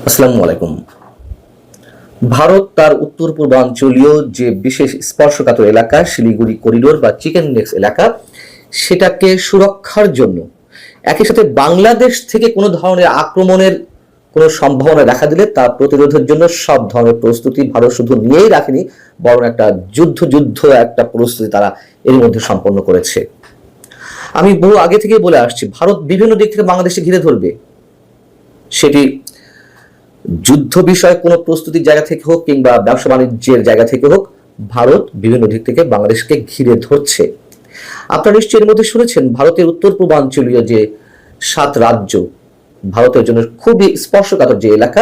আসসালামু আলাইকুম। ভারত তার উত্তর পূর্বাঞ্চলীয় যে বিশেষ স্পর্শকাতর এলাকা শিলিগুড়ি করিডোর বা চিকেন নেক্স এলাকা, সেটাকে সুরক্ষার জন্য একই সাথে বাংলাদেশ থেকে কোনো ধরনের আক্রমণের কোনো সম্ভাবনা দেখা দিলে তা প্রতিরোধের জন্য সব ধরনের প্রস্তুতি ভারত শুধু নিয়েই রাখেনি, বরং একটা যুদ্ধ একটা প্রস্তুতি তারা এর মধ্যে সম্পন্ন করেছে। আমি বহু আগে থেকেই বলে আসছি, ভারত বিভিন্ন দিক থেকে বাংলাদেশে ঘিরে ধরবে। সেটি যুদ্ধ বিষয়ে কোনো প্রস্তুতির জায়গা থেকে হোক কিংবা ব্যবসা বাণিজ্যের জায়গা থেকে হোক, ভারত বিভিন্ন দিক থেকে বাংলাদেশকে ঘিরে ধরছে। আপনারা নিশ্চয়ই এর মধ্যে শুনেছেন, ভারতের উত্তর পূর্বাঞ্চলীয় যে 7 রাজ্য, ভারতের জন্য খুবই স্পর্শকাতর যে এলাকা,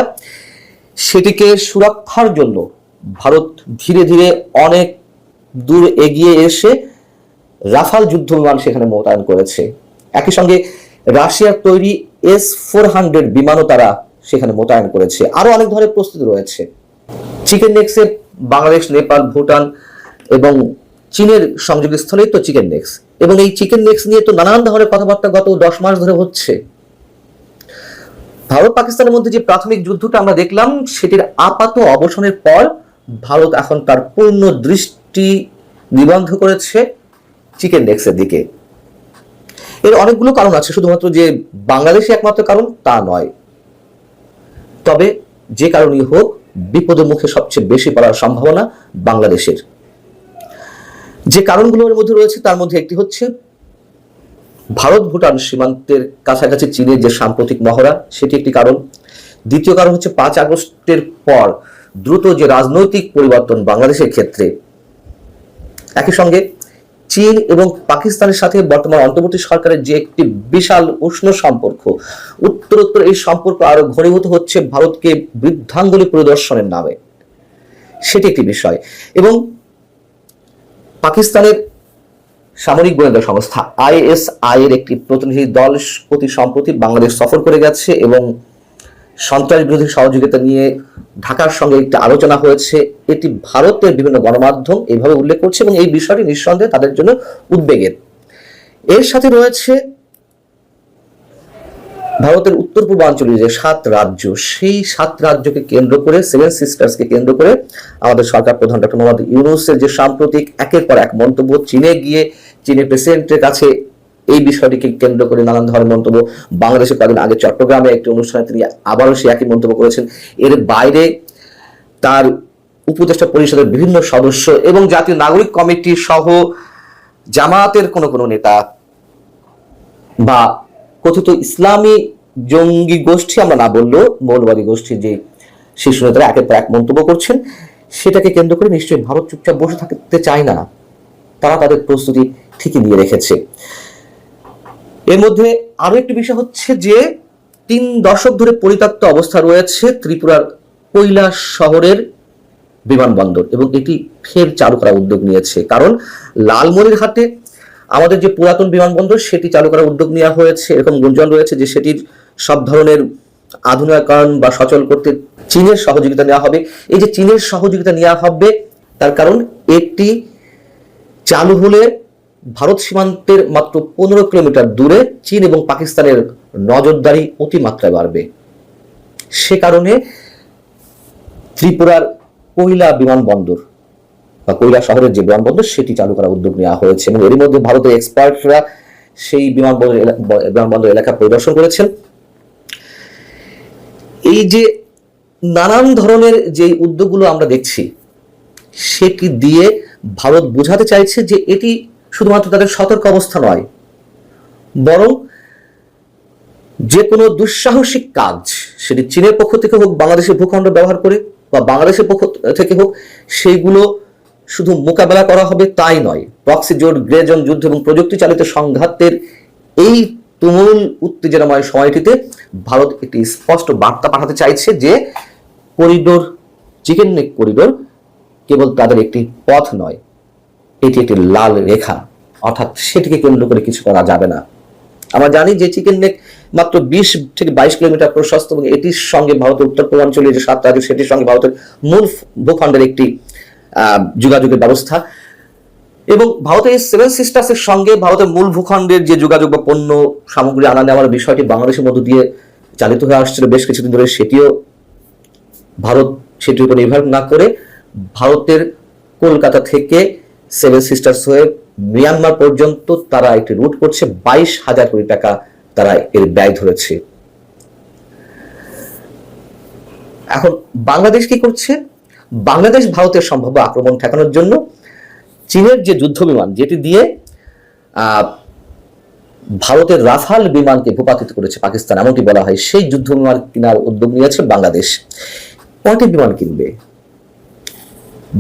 সেটিকে সুরক্ষার জন্য ভারত ধীরে ধীরে অনেক দূর এগিয়ে এসে রাফাল যুদ্ধ বিমান সেখানে মোতায়েন করেছে। একই সঙ্গে রাশিয়ার তৈরি S-400 বিমানও তারা সেখানে মোতায়েন করেছে। আরো অনেক ধরনের প্রস্তুতি রয়েছে। চিকেন নেক্সে বাংলাদেশ, নেপাল, ভুটান এবং চীনের সংযোগ স্থলেই তো চিকেন নেক্স, এবং এই চিকেন নেক্স নিয়ে তো নানান ধরনের কথাবার্তা গত 10 মাস ধরে হচ্ছে। ভারত পাকিস্তানের মধ্যে যে প্রাথমিক যুদ্ধটা আমরা দেখলাম, সেটির আপাত অবসানের পর ভারত এখন তার পূর্ণ দৃষ্টি নিবদ্ধ করেছে চিকেন নেক্সের দিকে। এর অনেকগুলো কারণ আছে, শুধুমাত্র যে বাংলাদেশই একমাত্র কারণ তা নয়। তবে যে কারণেই হোক, বিপদের মুখে সবচেয়ে বেশি পড়ার সম্ভাবনা বাংলাদেশের। যে কারণগুলোর মধ্যে রয়েছে তার মধ্যে একটি হচ্ছে ভারত ভুটান সীমান্তের কাছাকাছি চীনের যে সাম্প্রতিক মহড়া, সেটি একটি কারণ। দ্বিতীয় কারণ হচ্ছে 5 আগস্টের পর দ্রুত যে রাজনৈতিক পরিবর্তন বাংলাদেশের ক্ষেত্রে। একই সঙ্গে চীন এবং পাকিস্তানের সাথে বর্তমান অন্তর্বর্তী সরকারের যে একটি বিশাল উষ্ণ সম্পর্ক, উত্তরোত্তর এই সম্পর্ক আরো ঘনীভূত হচ্ছে ভারতকে বৃদ্ধাঙ্গুলি পরিদর্শনের নামে, সেটি একটি বিষয়। এবং পাকিস্তানের সামরিক গোয়েন্দা সংস্থা ISI এর একটি প্রতিনিধি দল অতি সম্প্রতি বাংলাদেশ সফর করে গেছে এবং সন্ত্রাস বিরোধী সহযোগিতা নিয়ে ঢাকার সঙ্গে একটি আলোচনা হয়েছে। এটি ভারতের বিভিন্ন গণমাধ্যম এইভাবে উল্লেখ করছে এবং এই বিষয়টি নিঃসন্দেহে তাদের জন্য উদ্বেগের। এর সাথে রয়েছে ভারতের উত্তর পূর্বাঞ্চলীয় যে 7 রাজ্য, সেই 7 রাজ্যকে কেন্দ্র করে, 7 সিস্টার্সকে কেন্দ্র করে আমাদের সরকার প্রধান ডক্টর মোহাম্মদ ইউনূসের যে সাম্প্রতিক একের পর এক মন্তব্য, চীনে গিয়ে চীনের প্রেসিডেন্টের কাছে এই বিষয়টিকে কেন্দ্র করে নানান ধরনের মন্তব্য। বাংলাদেশের কয়েকদিন আগে চট্টগ্রামে একটি অনুষ্ঠানে তিনি আবারও সে একই মন্তব্য করেছেন। এর বাইরে তার উপদেষ্টা পরিষদের বিভিন্ন সদস্য এবং জাতীয় নাগরিক কমিটি সহ জামায়াতের কোনো নেতা বা কথিত ইসলামী জঙ্গি গোষ্ঠী, আমরা না বললেও মৌলবাদী গোষ্ঠীর যে শীর্ষ নেতারা একের পর এক মন্তব্য করছেন, সেটাকে কেন্দ্র করে নিশ্চয়ই ভারত চুপচাপ বসে থাকতে চায় না। তারা তাদের প্রস্তুতি ঠিকই নিয়ে রেখেছে। এর মধ্যে আরো একটি বিষয় হচ্ছে যে 3 দশক ধরে পরিত্যক্ত অবস্থা রয়েছে ত্রিপুরার কৈলাস শহরের বিমানবন্দর, এবং এটি ফের চালু করার উদ্যোগ নিয়েছে। কারণ লালমনিরহাটে আমাদের যে পুরাতন বিমানবন্দর, সেটি চালু করার উদ্যোগ নেওয়া হয়েছে। এরকম গুঞ্জন রয়েছে যে সেটির সব ধরনের আধুনিকরণ বা সচল করতে চীনের সহযোগিতা নেওয়া হবে। এই যে চীনের সহযোগিতা নেওয়া হবে, তার কারণ এটি চালু হলে ভারত সীমান্তের মাত্র 15 কিলোমিটার দূরে চীন এবং পাকিস্তানের নজরদারি অতিমাত্রায় বাড়বে। সে কারণে ত্রিপুরার কৈলা বিমানবন্দর বা কৈলা শহরের যে বিমানবন্দর, সেটি চালু করার উদ্যোগ নেওয়া হয়েছে এবং এর মধ্যে ভারতের এক্সপার্টরা সেই বিমানবন্দর এলাকা পরিদর্শন করেছেন। এই যে নানান ধরনের যে উদ্যোগগুলো আমরা দেখছি, সেটি দিয়ে ভারত বোঝাতে চাইছে যে এটি শুধুমাত্র তাদের সতর্ক অবস্থা নয়, বরং যে কোনো দুঃসাহসিক কাজ, সেটি চীনের পক্ষ থেকে হোক, বাংলাদেশের ভূখণ্ড ব্যবহার করে বা বাংলাদেশের পক্ষ থেকে হোক, সেইগুলো শুধু মোকাবেলা করা হবে তাই নয়। প্রক্সি জোট, গ্রে জোন যুদ্ধ এবং প্রযুক্তি চালিত সংঘাতের এই তুমুল উত্তেজনাময় সময়টিতে ভারত একটি স্পষ্ট বার্তা পাঠাতে চাইছে যে করিডোর, চিকেন নেক করিডোর কেবল তাদের একটি পথ নয়, এটি একটি লাল রেখা, অর্থাৎ সেটিকে কেন্দ্র করে কিছু করা যাবে না। আমরা জানি যে চিকেন নেক মাত্র 20 থেকে 22 কিলোমিটার প্রশস্ত এবং এটির সঙ্গে ভারতের উত্তর পূর্বাঞ্চলীয় যে 7 রাজ্য, সেটির সঙ্গে ভারতের মূল ভূখণ্ডের একটি যোগাযোগের ব্যবস্থা। এবং ভারতের এই 7 সিস্টার্সের সঙ্গে ভারতের মূল ভূখণ্ডের যে যোগাযোগ বা পণ্য সামগ্রী আনা নেওয়ার বিষয়টি বাংলাদেশের মধ্য দিয়ে চালিত হয়ে আসছিল বেশ কিছুদিন ধরে, সেটিও ভারত সেটির উপর নির্ভর না করে ভারতের কলকাতা থেকে সেভেন সিস্টার্স হয়ে মিয়ানমার পর্যন্ত তারা একটি রুট করছে, 22,000 কোটি টাকা তারা এর ব্যয় ধরেছে। এখন বাংলাদেশ কি করছে? বাংলাদেশ ভারতের সম্ভাব্য আক্রমণ ঠেকানোর জন্য চীনের যে যুদ্ধ বিমান, যেটি দিয়ে ভারতের রাফাল বিমানকে ভূপাতিত করেছে পাকিস্তান, এমনটি বলা হয়, সেই যুদ্ধ বিমান কেনার উদ্যোগ নিয়েছে বাংলাদেশ। কয়টি বিমান কিনবে?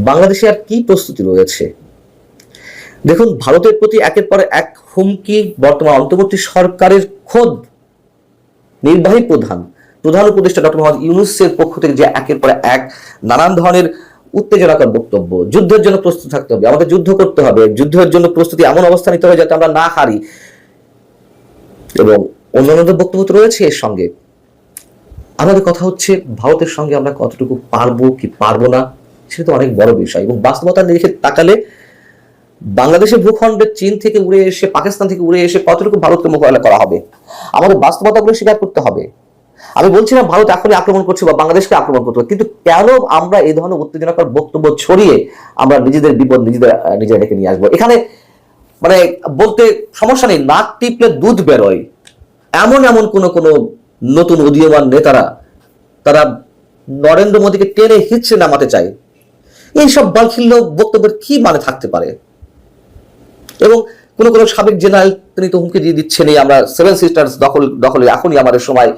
বাংলাদেশে আর কি প্রস্তুতি রয়েছে? দেখুন, ভারতের প্রতি একের পর এক হুমকি বর্তমান অন্তর্বর্তী সরকারের খোদ নির্বাহী প্রধান উপদেষ্টা ডক্টর মোহাম্মদ ইউনূসের পক্ষ থেকে যে একের পর এক নানান ধরনের উত্তেজনাকর বক্তব্য, যুদ্ধের জন্য প্রস্তুত থাকতে হবে, আমাদের যুদ্ধ করতে হবে, যুদ্ধের জন্য প্রস্তুতি এমন অবস্থা নিতে হবে যাতে আমরা না হারি, এবং অন্যান্য বক্তব্য রয়েছে এর সঙ্গে। আমাদের কথা হচ্ছে ভারতের সঙ্গে আমরা কতটুকু পারবো কি পারবো না, সেটা তো অনেক বড় বিষয়। এবং বাস্তবতার দিকে তাকালে বাংলাদেশের ভূখণ্ডের চীন থেকে উড়ে এসে, পাকিস্তান থেকে উড়ে এসে কতটুকু ভারতকে মোকাবেলা করা হবে, আমাদের বাস্তবতাগুলো স্বীকার করতে হবে। আমি বলছি না ভারত এখনই আক্রমণ করছে বা বাংলাদেশকে আক্রমণ করতে হবে, কিন্তু কেন আমরা এই ধরনের উত্তেজনাকর বক্তব্য ছড়িয়ে আমরা নিজেদের বিপদ নিজেরা ডেকে নিয়ে আসবো? এখানে মানে বলতে সমস্যা নেই, নাক টিপলে দুধ বেরোয়, এমন কোন নতুন উদীয়মান নেতারা তারা নরেন্দ্র মোদীকে টেনে হিচড়ে নামাতে চায়। এইসব বালখিল্য বক্তব্যের কি মানে থাকতে পারে? এবং কোন সাবেক জেনারেল তিনি তো হুমকি দিয়ে দিচ্ছেন আমরা সেভেন সিস্টার্স দখলে এখনই আমাদের সময়।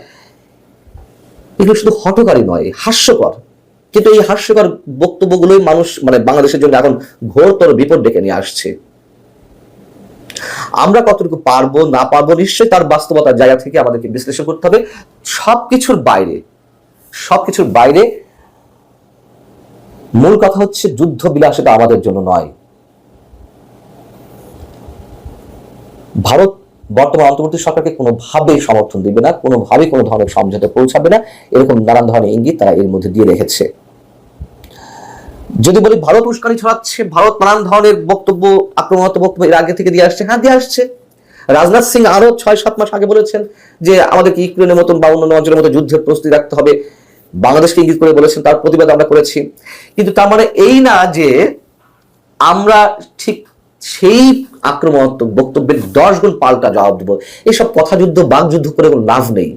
এগুলো শুধু হটকারী নয়, হাস্যকর। কিন্তু এই হাস্যকর বক্তব্যগুলোই মানুষ বাংলাদেশের জন্য এখন ঘোরতর বিপদ ডেকে নিয়ে আসছে। আমরা কতটুকু পারবো না পারবো নিশ্চয়ই তার বাস্তবতার জায়গা থেকে আমাদেরকে বিশ্লেষণ করতে হবে। সবকিছুর বাইরে মূল কথা হচ্ছে যুদ্ধ বিলাসিতা আমাদের জন্য নয়। ভারত বর্তমান অন্তর্বর্তী সরকারকে কোনোভাবেই সমর্থন দিবে না, কোনোভাবেই কোনো ধরনের সমঝোতা পৌঁছাবে না, এরকম নানান ধরনের ইঙ্গিত তারা এর মধ্যে দিয়ে রেখেছে। যদি বলি ভারত উস্কানি ছড়াচ্ছে, ভারত নানান ধরনের বক্তব্য, আক্রমণাত্মক বক্তব্য এর আগে থেকে দিয়ে আসছে, হ্যাঁ দিয়ে আসছে। রাজনাথ সিং আরো 6-7 মাস আগে বলেছেন যে আমাদেরকে ইউক্রেনের মতন বা অন্যান্য অঞ্চলের মতো যুদ্ধের প্রস্তুতি রাখতে হবে, বাংলাদেশকে ইঙ্গিত করে বলেছেন, তার প্রতিবাদ আমরা করেছি। কিন্তু তার মানে এই না যে আমরা ঠিক সেই আক্রমণাত্মক বক্তব্যের 10 গুণ পাল্টা জবাব দেব। এইসব কথা যুদ্ধ, বাকযুদ্ধ করে কোনো লাভ নেই,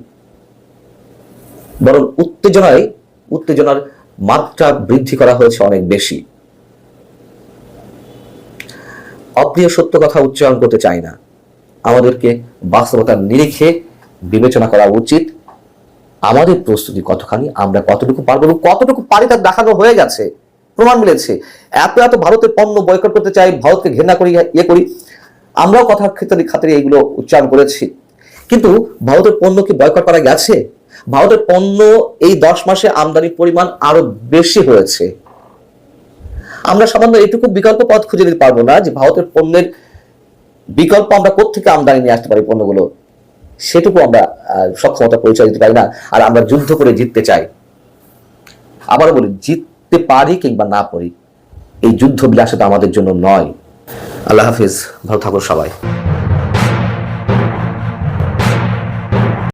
বরং উত্তেজনার মাত্রা বৃদ্ধি করা হয়েছে অনেক বেশি। অপ্রিয় সত্য কথা উচ্চারণ করতে চাই না, আমাদেরকে বাস্তবতার নিরিখে বিবেচনা করা উচিত। আমাদের প্রস্তুতি কতখানি, আমরা কতটুকু পারবো, কতটুকু পারি তা দেখানো হয়ে গেছে, প্রমাণ মিলেছে। এত ভারতের পণ্য বয়কট করতে চাই, ভারতকে ঘৃণা করি, করি, আমরাও কথার খাতিরে এইগুলো উচ্চারণ করেছি। কিন্তু ভারতের পণ্য কি বয়কট করা গেছে? ভারতের পণ্য এই 10 মাসে আমদানির পরিমাণ আরো বেশি হয়েছে। আমরা সামান্য এটুকু বিকল্প পথ খুঁজে দিতে পারবো না যে ভারতের পণ্যের বিকল্প আমরা কোত্থেকে আমদানি নিয়ে আসতে পারি পণ্যগুলো, সেটুকু আমরা সক্ষমতা পরিচয় দিতে পারি না। আর আমরা যুদ্ধ করে জিততে চাই। আবারও বলি, জিততে পারি কিংবা না পারি, এই যুদ্ধ বিলাসিতা আমাদের জন্য নয়। আল্লাহ হাফিজ, ভালো থাকো সবাই।